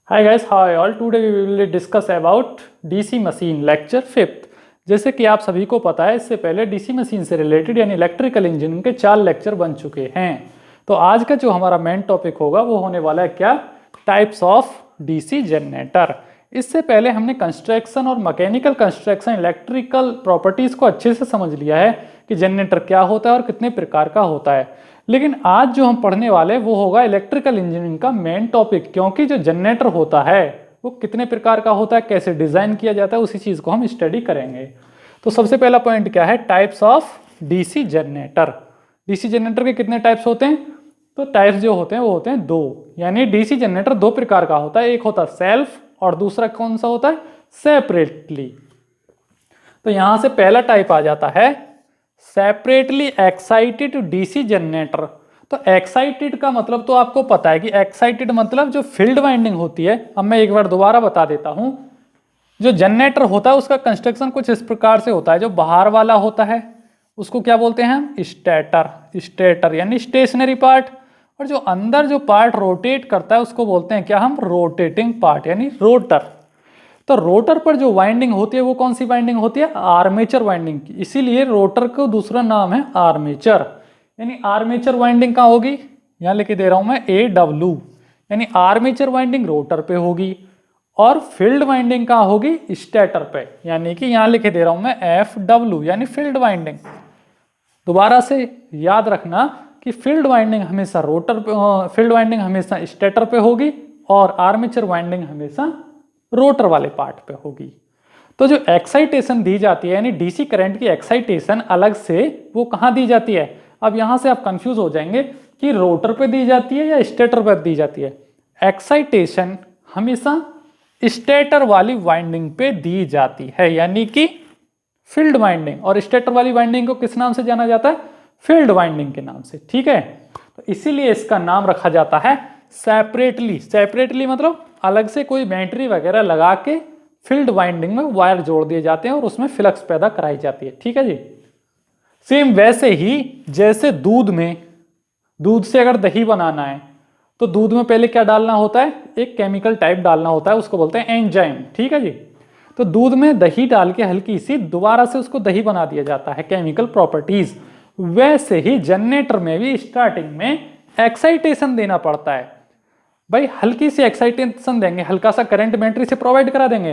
Hi guys, how are you all? Today we will discuss about DC machine lecture 5th। जैसे कि आप सभी को पता है, इससे पहले डीसी मशीन से रिलेटेड यानी इलेक्ट्रिकल इंजीनियरिंग के 4 लेक्चर बन चुके हैं। तो आज का जो हमारा मेन टॉपिक होगा वो होने वाला है क्या, टाइप्स ऑफ डीसी जनरेटर। इससे पहले हमने कंस्ट्रक्शन और मैकेनिकल कंस्ट्रक्शन इलेक्ट्रिकल प्रॉपर्टीज को अच्छे से समझ लिया है कि जनरेटर क्या होता है और कितने प्रकार का होता है। लेकिन आज जो हम पढ़ने वाले हैं वो होगा इलेक्ट्रिकल इंजीनियरिंग का मेन टॉपिक, क्योंकि जो जनरेटर होता है वो कितने प्रकार का होता है, कैसे डिजाइन किया जाता है, उसी चीज को हम स्टडी करेंगे। तो सबसे पहला पॉइंट क्या है, types of DC generator. DC generator के कितने टाइप्स होते हैं? तो टाइप्स जो होते हैं वो होते हैं 2, यानी डीसी जनरेटर 2 प्रकार का होता है। एक होता है सेल्फ और दूसरा कौन सा होता है, सेपरेटली। तो यहां से पहला टाइप आ जाता है सेपरेटली एक्साइटेड डीसी जनरेटर। तो एक्साइटेड का मतलब तो आपको पता है कि एक्साइटेड मतलब जो फील्ड वाइंडिंग होती है। अब मैं एक बार दोबारा बता देता हूं, जो जनरेटर होता है उसका कंस्ट्रक्शन कुछ इस प्रकार से होता है। जो बाहर वाला होता है उसको क्या बोलते हैं हम, स्टेटर। स्टेटर यानी स्टेशनरी पार्ट, और जो अंदर जो पार्ट रोटेट करता है उसको बोलते हैं क्या हम, रोटेटिंग पार्ट यानी रोटर। तो रोटर पर जो वाइंडिंग होती है वो कौन सी वाइंडिंग होती है, आर्मेचर वाइंडिंग की। इसीलिए रोटर को दूसरा नाम है आर्मेचर। यानी आर्मेचर वाइंडिंग कहाँ होगी, यहां लिख दे रहा हूं मैं AW, यानी आर्मेचर वाइंडिंग रोटर पे होगी और फील्ड वाइंडिंग कहाँ होगी, स्टेटर पे। यानी कि यहां लिख दे रहा हूं मैं FW यानी फील्ड वाइंडिंग। दोबारा से याद रखना कि फील्ड वाइंडिंग हमेशा रोटर पे, फील्ड वाइंडिंग हमेशा स्टेटर पे होगी और आर्मेचर वाइंडिंग हमेशा रोटर वाले पार्ट पे होगी। तो जो एक्साइटेशन दी जाती है यानी डीसी करंट की एक्साइटेशन अलग से वो कहाँ दी जाती है। अब यहां से आप कंफ्यूज हो जाएंगे कि रोटर पे दी जाती है या स्टेटर पे दी जाती है। एक्साइटेशन हमेशा स्टेटर वाली वाइंडिंग पे दी जाती है, यानी कि फील्ड वाइंडिंग। और स्टेटर वाली वाइंडिंग को किस नाम से जाना जाता है, फील्ड वाइंडिंग के नाम से। ठीक है, तो इसीलिए इसका नाम रखा जाता है सेपरेटली। सेपरेटली मतलब अलग से कोई बैटरी वगैरह लगा के फील्ड वाइंडिंग में वायर जोड़ दिए जाते हैं और उसमें फ्लक्स पैदा कराई जाती है। ठीक है जी। सेम वैसे ही जैसे दूध में, दूध से अगर दही बनाना है तो दूध में पहले क्या डालना होता है, एक केमिकल टाइप डालना होता है, उसको बोलते हैं एंजाइम। ठीक है जी। तो दूध में दही डाल के हल्की सी दोबारा से उसको दही बना दिया जाता है, केमिकल प्रॉपर्टीज। वैसे ही जनरेटर में भी स्टार्टिंग में एक्साइटेशन देना पड़ता है। भाई हल्की सी एक्साइटेशन देंगे, हल्का सा करंट बैटरी से प्रोवाइड करा देंगे,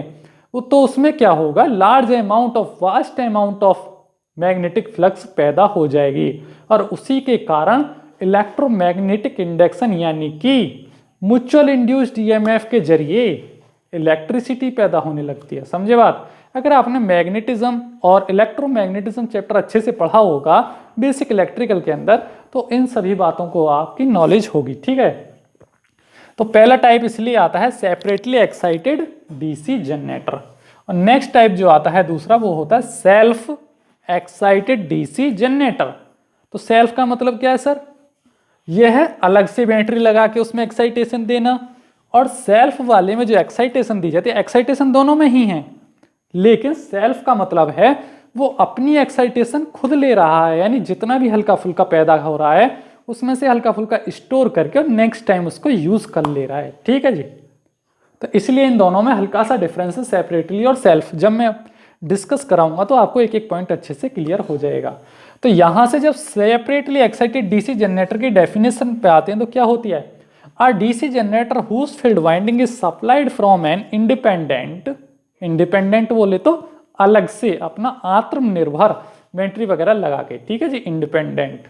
तो उसमें क्या होगा, large amount of, vast amount of magnetic flux पैदा हो जाएगी और उसी के कारण इलेक्ट्रोमैग्नेटिक इंडक्शन यानी कि म्यूचुअल इंड्यूस्ड ईएमएफ के जरिए इलेक्ट्रिसिटी पैदा होने लगती है। समझे बात। अगर आपने मैग्नेटिज्म और इलेक्ट्रोमैग्नेटिज्म चैप्टर अच्छे से पढ़ा होगा बेसिक इलेक्ट्रिकल के अंदर, तो इन सभी बातों को आपकी नॉलेज होगी। ठीक है, तो पहला टाइप इसलिए आता है सेपरेटली एक्साइटेड डीसी जनरेटर। और नेक्स्ट टाइप जो आता है दूसरा वो होता है सेल्फ एक्साइटेड डीसी जनरेटर। तो सेल्फ का मतलब क्या है सर, यह है अलग से बैटरी लगा के उसमें एक्साइटेशन देना। और सेल्फ वाले में जो एक्साइटेशन दी जाती है, एक्साइटेशन दोनों में ही है, लेकिन सेल्फ का मतलब है वो अपनी एक्साइटेशन खुद ले रहा है, यानी जितना भी हल्का फुल्का पैदा हो रहा है उसमें से हल्का फुल्का स्टोर करके और नेक्स्ट टाइम उसको यूज कर ले रहा है। ठीक है जी। तो इसलिए इन दोनों में हल्का सा डिफरेंस है, सेपरेटली और सेल्फ। जब मैं डिस्कस कराऊंगा तो आपको एक एक पॉइंट अच्छे से क्लियर हो जाएगा। तो यहां से जब सेपरेटली एक्साइटेड डीसी जनरेटर की डेफिनेशन पे आते हैं तो क्या होती है, a DC generator whose field winding is supplied from an independent, independent बोले तो अलग से अपना आत्मनिर्भर बैटरी वगैरह लगा के। ठीक है जी, इंडिपेंडेंट।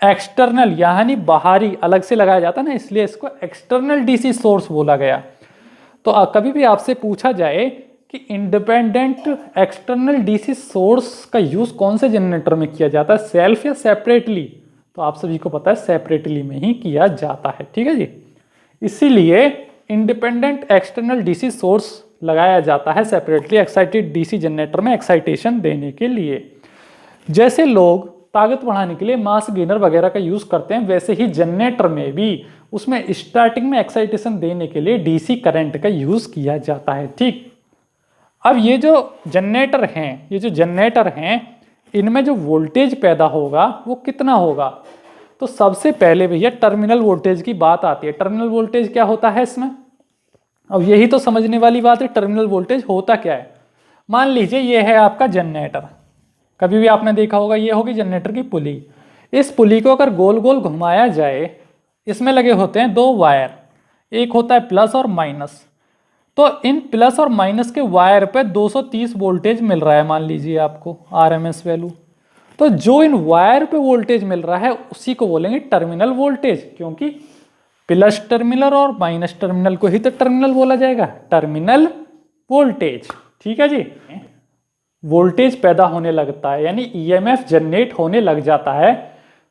एक्सटर्नल यानी बाहरी अलग से लगाया जाता है ना, इसलिए इसको एक्सटर्नल डीसी सोर्स बोला गया। तो कभी भी आपसे पूछा जाए कि इंडिपेंडेंट एक्सटर्नल डीसी सोर्स का यूज कौन से जनरेटर में किया जाता है, सेल्फ या सेपरेटली, तो आप सभी को पता है सेपरेटली में ही किया जाता है। ठीक है जी। इसीलिए इंडिपेंडेंट एक्सटर्नल डीसी सोर्स लगाया जाता है सेपरेटली एक्साइटेड डीसी जनरेटर में एक्साइटेशन देने के लिए। जैसे लोग ताकत बढ़ाने के लिए मास गेनर वगैरह का यूज करते हैं, वैसे ही जनरेटर में भी उसमें स्टार्टिंग में एक्साइटेशन देने के लिए डीसी करंट का यूज किया जाता है। ठीक, अब ये जो जनरेटर हैं, इनमें जो वोल्टेज पैदा होगा वो कितना होगा, तो सबसे पहले भैया टर्मिनल वोल्टेज की बात आती है। टर्मिनल वोल्टेज क्या होता है इसमें, अब यही तो समझने वाली बात है, टर्मिनल वोल्टेज होता क्या है। मान लीजिए ये है आपका जनरेटर, कभी भी आपने देखा होगा, ये होगी जनरेटर की पुली। इस पुली को अगर गोल गोल घुमाया जाए, इसमें लगे होते हैं दो वायर, एक होता है प्लस और माइनस। तो इन प्लस और माइनस के वायर पे 230 वोल्टेज मिल रहा है, मान लीजिए आपको आरएमएस वैल्यू। तो जो इन वायर पे वोल्टेज मिल रहा है उसी को बोलेंगे टर्मिनल वोल्टेज, क्योंकि प्लस टर्मिनल और माइनस टर्मिनल को ही तो टर्मिनल बोला जाएगा, टर्मिनल वोल्टेज। ठीक है जी। वोल्टेज पैदा होने लगता है यानी ईएमएफ जनरेट होने लग जाता है,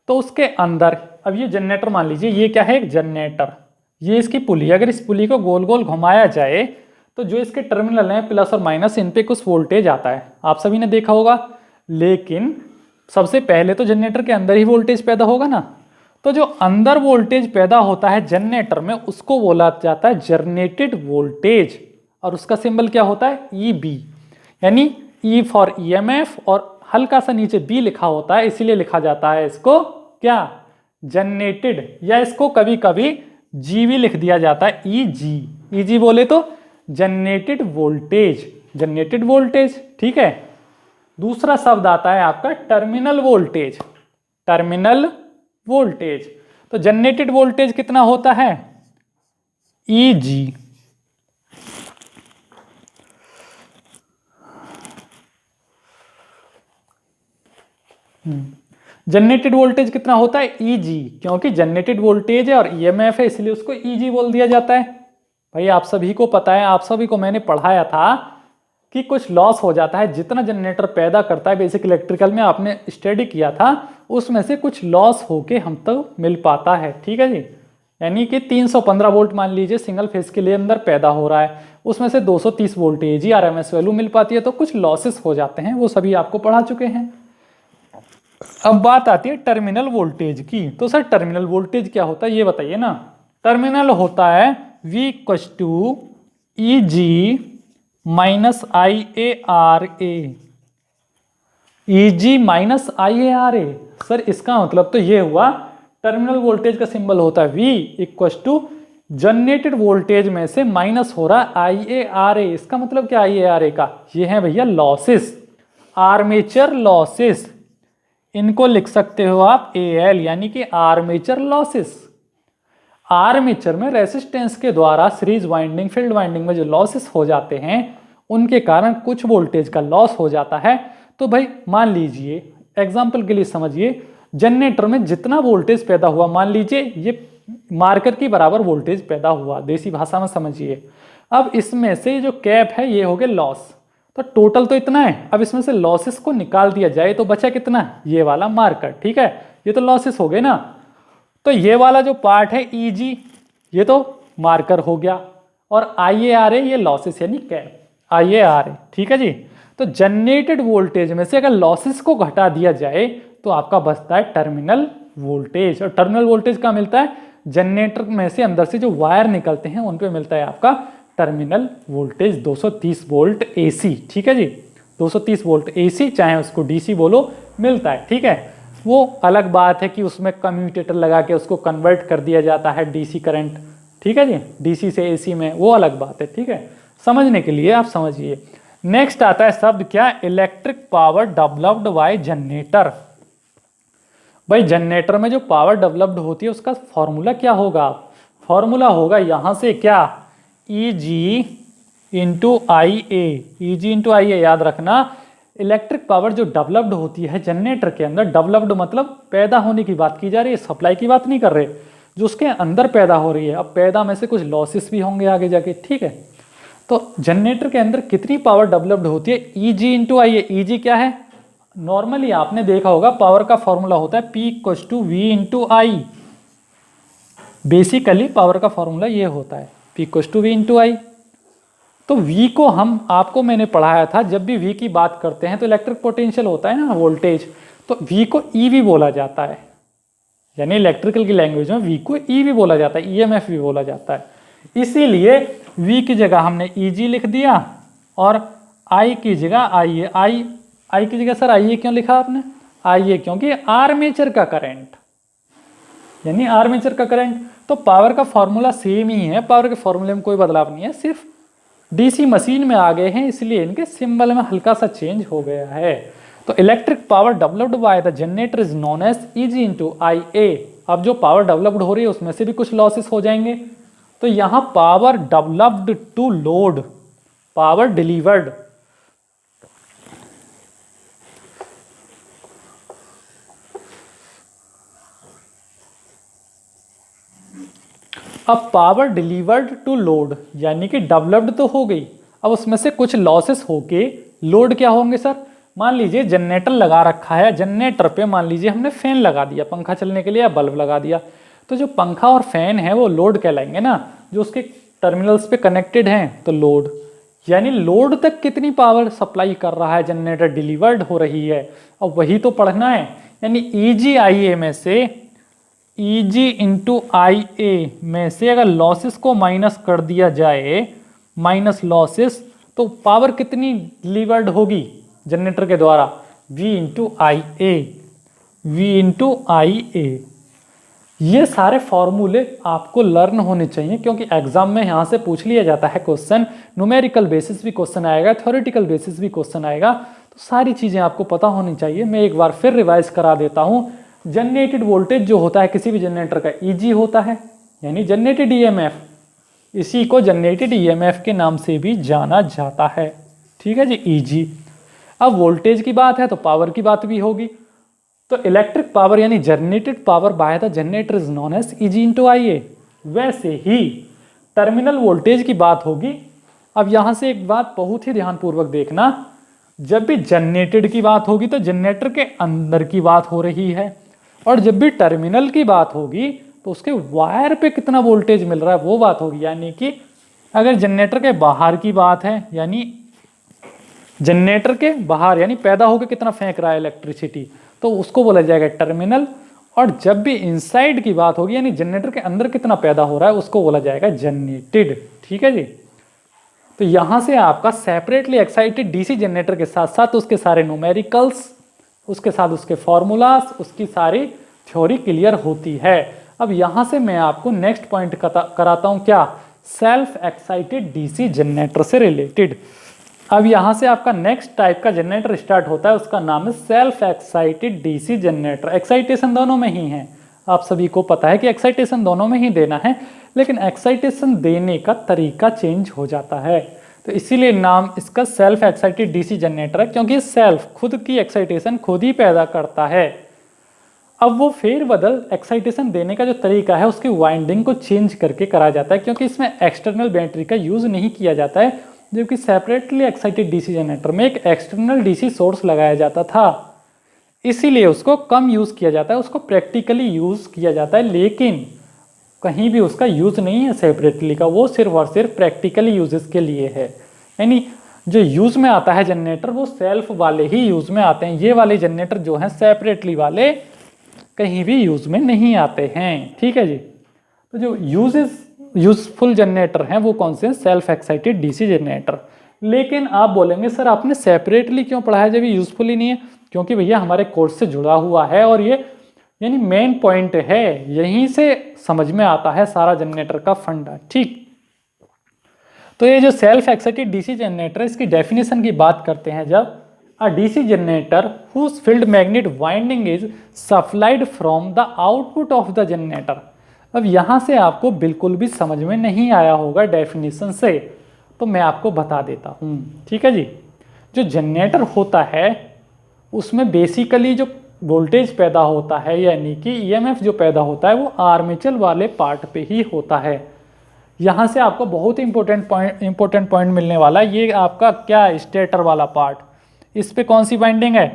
तो उसके अंदर, अब ये जनरेटर मान लीजिए, ये क्या है, एक जनरेटर, ये इसकी पुली। अगर इस पुली को गोल गोल घुमाया जाए तो जो इसके टर्मिनल हैं प्लस और माइनस, इन पे कुछ वोल्टेज आता है, आप सभी ने देखा होगा। लेकिन सबसे पहले तो जनरेटर के अंदर ही वोल्टेज पैदा होगा ना, तो जो अंदर वोल्टेज पैदा होता है जनरेटर में उसको बोला जाता है जनरेटेड वोल्टेज, और उसका सिंबल क्या होता है, ईबी, यानी ई फॉर ईएमएफ और हल्का सा नीचे बी लिखा होता है, इसीलिए लिखा जाता है इसको क्या, जनरेटेड, या इसको कभी कभी जीवी लिख दिया जाता है, ईजी। ईजी बोले तो जनरेटेड वोल्टेज, जनरेटेड वोल्टेज। ठीक है। दूसरा शब्द आता है आपका टर्मिनल वोल्टेज, टर्मिनल वोल्टेज। तो जनरेटेड वोल्टेज कितना होता है, ईजी। जनरेटेड वोल्टेज कितना होता है, ईजी, क्योंकि जनरेटेड वोल्टेज है और ईएमएफ है इसलिए उसको ईजी बोल दिया जाता है। भाई आप सभी को पता है, आप सभी को मैंने पढ़ाया था कि कुछ लॉस हो जाता है, जितना जनरेटर पैदा करता है, बेसिक इलेक्ट्रिकल में आपने स्टडी किया था, उसमें से कुछ लॉस होके हम तक मिल पाता है। ठीक है जी। यानी कि 315 वोल्ट मान लीजिए सिंगल फेज के लिए अंदर पैदा हो रहा है, उसमें से 230 वोल्टेज ही आरएमएस वैल्यू मिल पाती है, तो कुछ लॉसेस हो जाते हैं, वो सभी आपको पढ़ा चुके हैं। अब बात आती है टर्मिनल वोल्टेज की। तो सर टर्मिनल वोल्टेज क्या होता है ये बताइए ना। टर्मिनल होता है V = EG minus IARA, EG minus IARA। Sir इसका मतलब तो ये हुआ, टर्मिनल वोल्टेज का सिंबल होता है V = जनरेटेड वोल्टेज में से माइनस हो रहा है IARA। इसका मतलब क्या IARA का, ये है भैया लॉसेस, आर्मेचर लॉसेस। इनको लिख सकते हो आप AL, यानी कि आर्मेचर लॉसेस। आर्मेचर में रेसिस्टेंस के द्वारा सीरीज वाइंडिंग, फील्ड वाइंडिंग में जो लॉसेस हो जाते हैं उनके कारण कुछ वोल्टेज का लॉस हो जाता है। तो भाई मान लीजिए, एग्जांपल के लिए समझिए, जनरेटर में जितना वोल्टेज पैदा हुआ, मान लीजिए ये मार्कर की बराबर वोल्टेज पैदा हुआ, देसी भाषा में समझिए। अब इसमें से जो कैप है ये हो गया लॉस, तो टोटल तो इतना है। अब इसमें से लॉसेस को निकाल दिया जाए तो बचा कितना, ये वाला मार्कर। ठीक है, ये तो लॉसेस हो गए ना। तो ये वाला जो पार्ट है EG, ये तो मार्कर हो गया, और IARA ये लॉसेस यानी कैप, IARA। ठीक है जी। तो जनरेटेड वोल्टेज में से अगर लॉसेस को घटा दिया जाए तो आपका बचता है टर्मिनल वोल्टेज। और टर्मिनल वोल्टेज का मिलता है जनरेटर में से अंदर से जो वायर निकलते हैं उन पे मिलता है आपका टर्मिनल वोल्टेज 230 वोल्ट AC। ठीक है जी, 230 वोल्ट AC, चाहे उसको DC बोलो, मिलता है। ठीक है, वो अलग बात है कि उसमें कम्यूटेटर लगा के उसको कन्वर्ट कर दिया जाता है DC करंट। ठीक है जी, DC से AC में, वो अलग बात है। ठीक है, समझने के लिए आप समझिए। नेक्स्ट आता है शब्द क्या, electric power developed bye generator. भाई जनरेटर में जो पावर डेवलप्ड होती है उसका फॉर्मूला क्या होगा, फॉर्मूला होगा यहां से क्या, EG × IA, EG × IA। याद रखना, इलेक्ट्रिक पावर जो डेवलप्ड होती है जनरेटर के अंदर, डेवलप्ड मतलब पैदा होने की बात की जा रही है, सप्लाई की बात नहीं कर रहे, जो उसके अंदर पैदा हो रही है। अब पैदा में से कुछ लॉसेस भी होंगे आगे जाके। ठीक है, तो जनरेटर के अंदर कितनी पावर डेवलप्ड होती है, EG × IA। EG क्या है, नॉर्मली आपने देखा होगा पावर का फॉर्मूला होता है P = V × I। Basically power का फॉर्मूला ये होता है P = V × I। तो V को हम, आपको मैंने पढ़ाया था, जब भी V की बात करते हैं तो इलेक्ट्रिक पोटेंशियल होता है ना, वोल्टेज, तो V को EV बोला जाता है। यानी इलेक्ट्रिकल की लैंग्वेज में V को EV बोला जाता है, EMF भी बोला जाता है। इसीलिए V की जगह हमने EG लिख दिया और I की जगह IA। I की जगह सर IA क्यों लिखा आपने, IA क्योंकि आर्मेचर का करंट, यानी आर्मेचर का करंट। तो पावर का फॉर्मूला सेम ही है, पावर के फॉर्मूले में कोई बदलाव नहीं है, सिर्फ डीसी मशीन में आ गए हैं इसलिए इनके सिंबल में हल्का सा चेंज हो गया है। तो electric power developed by the generator is known as Eg into IA। अब जो पावर डेवलप्ड हो रही है उसमें से भी कुछ लॉसेस हो जाएंगे। तो यहाँ power developed to load, power delivered, अब पावर डिलीवर्ड टू लोड यानी कि डेवलप्ड तो हो गई, अब उसमें से कुछ लॉसेस होके लोड क्या होंगे सर? मान लीजिए जनरेटर लगा रखा है, जनरेटर पे मान लीजिए हमने फैन लगा दिया पंखा चलने के लिए या बल्ब लगा दिया, तो जो पंखा और फैन है वो लोड कहलाएंगे ना, जो उसके टर्मिनल्स पे कनेक्टेड हैं तो लोड। यानी लोड तक कितनी पावर सप्लाई कर रहा है जनरेटर, डिलीवर्ड हो रही है, अब वही तो पढ़ना है। यानी EG/IA में से Eg इंटू IA में से अगर लॉसेस को माइनस कर दिया जाए, माइनस लॉसेस, तो पावर कितनी डिलीवर्ड होगी जनरेटर के द्वारा? V into IA, V into IA। ये सारे फॉर्मूले आपको लर्न होने चाहिए क्योंकि एग्जाम में यहाँ से पूछ लिया जाता है क्वेश्चन, न्यूमेरिकल बेसिस भी क्वेश्चन आएगा, थ्योरेटिकल बेसिस भी क्वेश्चन आएगा, तो सारी चीज़ें आपको पता होनी चाहिए। मैं एक बार फिर रिवाइज करा देता हूँ। जनरेटेड वोल्टेज जो होता है किसी भी जनरेटर का Eg होता है, यानी जनरेटेड EMF, इसी को जनरेटेड EMF के नाम से भी जाना जाता है। ठीक है जी, Eg। अब वोल्टेज की बात है तो पावर की बात भी होगी, तो इलेक्ट्रिक पावर यानी generated power by the generator is known as Eg into IA। वैसे ही टर्मिनल वोल्टेज की बात होगी। अब यहाँ से एक बात बहुत ही ध्यानपूर्वक देखना, जब भी जनरेटेड की बात होगी तो जनरेटर के अंदर की बात हो रही है, और जब भी टर्मिनल की बात होगी तो उसके वायर पे कितना वोल्टेज मिल रहा है वो बात होगी। यानी कि अगर जनरेटर के बाहर की बात है, यानी जनरेटर के बाहर यानी पैदा होकर कितना फेंक रहा है इलेक्ट्रिसिटी, तो उसको बोला जाएगा टर्मिनल। और जब भी इनसाइड की बात होगी यानी जनरेटर के अंदर कितना पैदा हो रहा है उसको बोला जाएगा जनरेटेड। ठीक है जी। तो यहाँ से आपका सेपरेटली एक्साइटेड डीसी जनरेटर के साथ साथ उसके सारे न्यूमेरिकल्स, उसके साथ उसके फॉर्मूलाज, उसकी सारी थ्योरी क्लियर होती है। अब यहाँ से मैं आपको नेक्स्ट पॉइंट कराता हूँ, क्या? सेल्फ एक्साइटेड डीसी जनरेटर से रिलेटेड। अब यहाँ से आपका नेक्स्ट टाइप का जनरेटर स्टार्ट होता है, उसका नाम है self excited DC generator. Excitation दोनों में ही है, आप सभी को पता है कि एक्साइटेशन दोनों में ही देना है, लेकिन एक्साइटेशन देने का तरीका चेंज हो जाता है, तो इसीलिए नाम इसका सेल्फ एक्साइटेड डीसी जनरेटर है, क्योंकि सेल्फ खुद की एक्साइटेशन खुद ही पैदा करता है। अब वो फेरबदल एक्साइटेशन देने का जो तरीका है उसकी वाइंडिंग को चेंज करके करा जाता है, क्योंकि इसमें एक्सटर्नल बैटरी का यूज नहीं किया जाता है, जबकि सेपरेटली एक्साइटेड डीसी जनरेटर में एक एक्सटर्नल डीसी सोर्स लगाया जाता था, इसीलिए उसको कम यूज किया जाता है, उसको प्रैक्टिकली यूज किया जाता है, लेकिन कहीं भी उसका यूज नहीं है सेपरेटली का, वो सिर्फ और सिर्फ प्रैक्टिकली यूजेस के लिए है। यानी जो यूज में आता है जनरेटर वो सेल्फ वाले ही यूज में आते हैं, ये वाले जनरेटर जो हैं सेपरेटली वाले कहीं भी यूज में नहीं आते हैं। ठीक है जी। तो जो यूजफुल जनरेटर हैं वो कौन से हैं? Self excited DC generator. लेकिन आप बोलेंगे सर आपने सेपरेटली क्यों पढ़ा है जब ये यूजफुल ही नहीं है? क्योंकि भैया हमारे कोर्स से जुड़ा हुआ है और ये यानी मेन पॉइंट है, यहीं से समझ में आता है सारा जनरेटर का फंडा। ठीक, तो ये जो सेल्फ एक्साइटेड डीसी जनरेटर है इसकी डेफिनेशन की बात करते हैं, जब a DC generator whose field magnet winding is supplied from the output of the generator. अब यहाँ से आपको बिल्कुल भी समझ में नहीं आया होगा डेफिनेशन से, तो मैं आपको बता देता हूँ। ठीक है जी। जो जनरेटर होता है उसमें बेसिकली जो वोल्टेज पैदा होता है यानी कि ईएमएफ जो पैदा होता है वो आर्मेचर वाले पार्ट पे ही होता है। यहाँ से आपको बहुत ही इंपॉर्टेंट पॉइंट मिलने वाला है, ये आपका क्या स्टेटर वाला पार्ट, इस पे कौन सी वाइंडिंग है?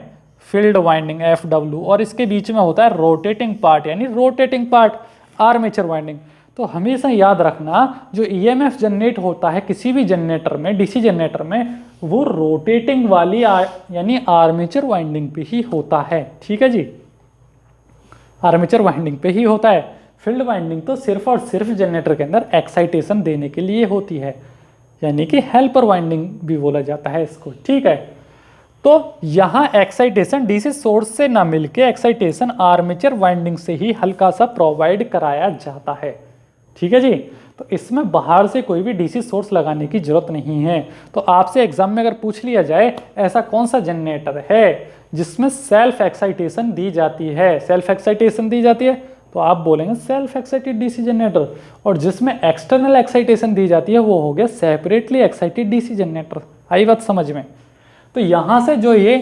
फील्ड वाइंडिंग FW, और इसके बीच में होता है रोटेटिंग पार्ट यानी रोटेटिंग पार्ट आर्मेचर वाइंडिंग। तो हमेशा याद रखना जो ईएमएफ जनरेट होता है किसी भी जनरेटर में, डीसी जनरेटर में, वो रोटेटिंग वाली यानी आर्मेचर वाइंडिंग पे ही होता है। ठीक है जी, आर्मेचर वाइंडिंग पे ही होता है। फील्ड वाइंडिंग तो सिर्फ और सिर्फ जनरेटर के अंदर एक्साइटेशन देने के लिए होती है, यानी कि हेल्पर वाइंडिंग भी बोला जाता है इसको। ठीक है, तो यहाँ एक्साइटेशन डीसी सोर्स से ना मिलके एक्साइटेशन आर्मेचर वाइंडिंग से ही हल्का सा प्रोवाइड कराया जाता है। ठीक है जी, तो इसमें बाहर से कोई भी डीसी सोर्स लगाने की जरूरत नहीं है। तो आपसे एग्जाम में अगर पूछ लिया जाए ऐसा कौन सा जनरेटर है जिसमें सेल्फ एक्साइटेशन दी जाती है, सेल्फ एक्साइटेशन दी जाती है, तो आप बोलेंगे सेल्फ एक्साइटेड डीसी जनरेटर। और जिसमें एक्सटर्नल एक्साइटेशन दी जाती है वो हो गया सेपरेटली एक्साइटेड डीसी जनरेटर। आई बात समझ में? तो यहाँ से जो ये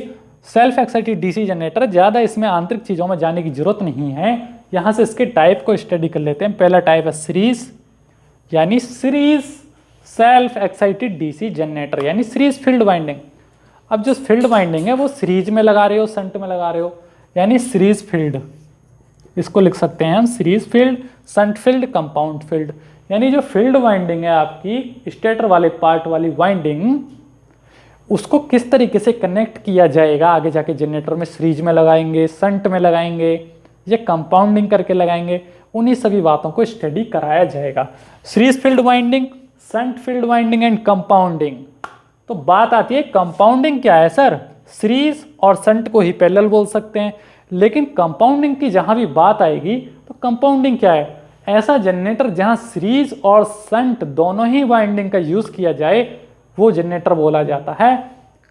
सेल्फ एक्साइटेड डीसी जनरेटर, ज़्यादा इसमें आंतरिक चीज़ों में जाने की जरूरत नहीं है। यहाँ से इसके टाइप को स्टडी कर लेते हैं। पहला टाइप है सीरीज, यानी series self excited DC generator, यानी सीरीज फील्ड वाइंडिंग। अब जो फील्ड वाइंडिंग है वो सीरीज में लगा रहे हो, शंट में लगा रहे हो, यानी सीरीज फील्ड। इसको लिख सकते हैं हम series field, shunt field, compound field. यानी जो फील्ड वाइंडिंग है आपकी स्टेटर वाले पार्ट वाली वाइंडिंग, उसको किस तरीके से कनेक्ट किया जाएगा आगे जाके जनरेटर में, सीरीज में लगाएंगे, शंट में लगाएंगे या कंपाउंडिंग करके लगाएंगे, उन्हीं सभी बातों को स्टडी कराया जाएगा। Series field winding, shunt field winding and compounding. तो बात आती है कंपाउंडिंग क्या है सर? सीरीज और शंट को ही पैरेलल बोल सकते हैं, लेकिन कंपाउंडिंग की जहां भी बात आएगी तो कंपाउंडिंग क्या है? ऐसा जनरेटर जहां सीरीज और शंट दोनों ही वाइंडिंग का यूज किया जाए वो जनरेटर बोला जाता है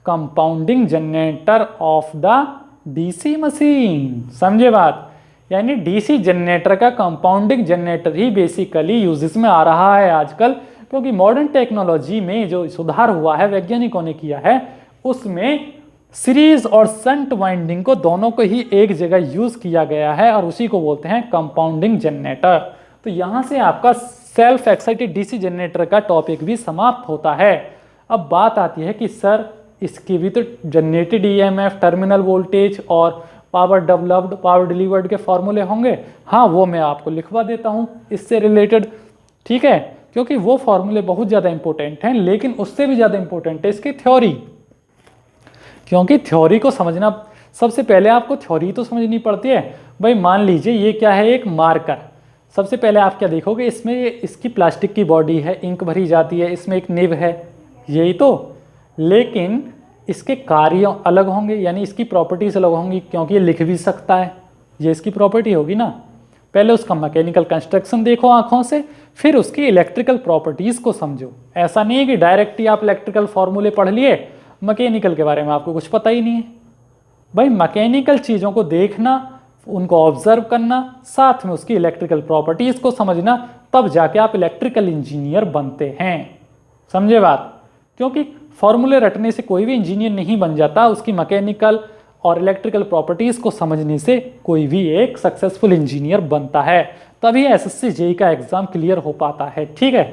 compounding generator off the DC machine. समझे बात? यानी डीसी जनरेटर का कंपाउंडिंग जनरेटर ही बेसिकली यूजेस में आ रहा है आजकल, क्योंकि मॉडर्न टेक्नोलॉजी में जो सुधार हुआ है वैज्ञानिकों ने किया है, उसमें सीरीज और शंट वाइंडिंग को दोनों को ही एक जगह यूज किया गया है और उसी को बोलते हैं कंपाउंडिंग जनरेटर। तो यहाँ से आपका सेल्फ एक्साइटेड डीसी जनरेटर का टॉपिक भी समाप्त होता है। अब बात आती है कि सर इसकी भी तो जनरेटेड ईएमएफ, टर्मिनल वोल्टेज और पावर डेवलप्ड, पावर डिलीवर्ड के फॉर्मूले होंगे। हाँ, वो मैं आपको लिखवा देता हूँ इससे रिलेटेड, ठीक है, क्योंकि वो फॉर्मूले बहुत ज़्यादा इंपॉर्टेंट हैं। लेकिन उससे भी ज़्यादा इंपॉर्टेंट है इसकी थ्योरी, क्योंकि थ्योरी को समझना, सबसे पहले आपको थ्योरी तो समझनी पड़ती है। भाई मान लीजिए ये क्या है, एक मार्कर। सबसे पहले आप क्या देखोगे, इसमें इसकी प्लास्टिक की बॉडी है, इंक भरी जाती है, इसमें एक निब है, यही तो। लेकिन इसके कार्य अलग होंगे, यानी इसकी प्रॉपर्टीज अलग होंगी, क्योंकि ये लिख भी सकता है, ये इसकी प्रॉपर्टी होगी ना। पहले उसका मैकेनिकल कंस्ट्रक्शन देखो आंखों से, फिर उसकी इलेक्ट्रिकल प्रॉपर्टीज को समझो। ऐसा नहीं है कि डायरेक्ट ही आप इलेक्ट्रिकल फॉर्मूले पढ़ लिए, मैकेनिकल के बारे में आपको कुछ पता ही नहीं है। भाई मैकेनिकल चीज़ों को देखना, उनको ऑब्जर्व करना, साथ में उसकी इलेक्ट्रिकल प्रॉपर्टीज को समझना, तब जाके आप इलेक्ट्रिकल इंजीनियर बनते हैं। समझे बात? क्योंकि फॉर्मूले रटने से कोई भी इंजीनियर नहीं बन जाता, उसकी मैकेनिकल और इलेक्ट्रिकल प्रॉपर्टीज को समझने से कोई भी एक सक्सेसफुल इंजीनियर बनता है, तभी एसएससी जेईई का एग्जाम क्लियर हो पाता है। ठीक है,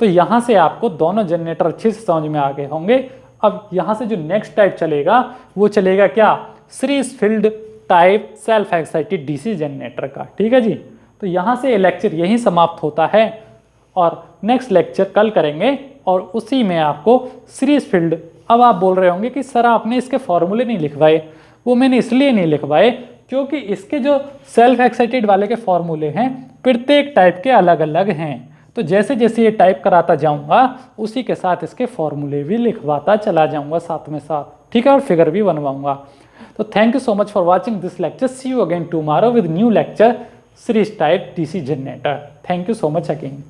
तो यहाँ से आपको दोनों जनरेटर अच्छे से समझ में आ गए होंगे। अब यहाँ से जो नेक्स्ट टाइप चलेगा वो चलेगा क्या? Series field type self excited DC generator का। ठीक है जी, तो यहाँ से लेक्चर यहीं समाप्त होता है और नेक्स्ट लेक्चर कल करेंगे और उसी में आपको सीरीज फील्ड। अब आप बोल रहे होंगे कि सर आपने इसके फॉर्मूले नहीं लिखवाए। वो मैंने इसलिए नहीं लिखवाए क्योंकि इसके जो सेल्फ एक्साइटेड वाले के फॉर्मूले हैं प्रत्येक टाइप के अलग अलग हैं। तो जैसे जैसे ये टाइप कराता जाऊंगा उसी के साथ इसके फॉर्मूले भी लिखवाता चला जाऊंगा साथ में साथ। ठीक है, और फिगर भी बनवाऊंगा। तो thank you so much for watching this lecture. See you again tomorrow with new lecture series type DC generator. Thank you so much again.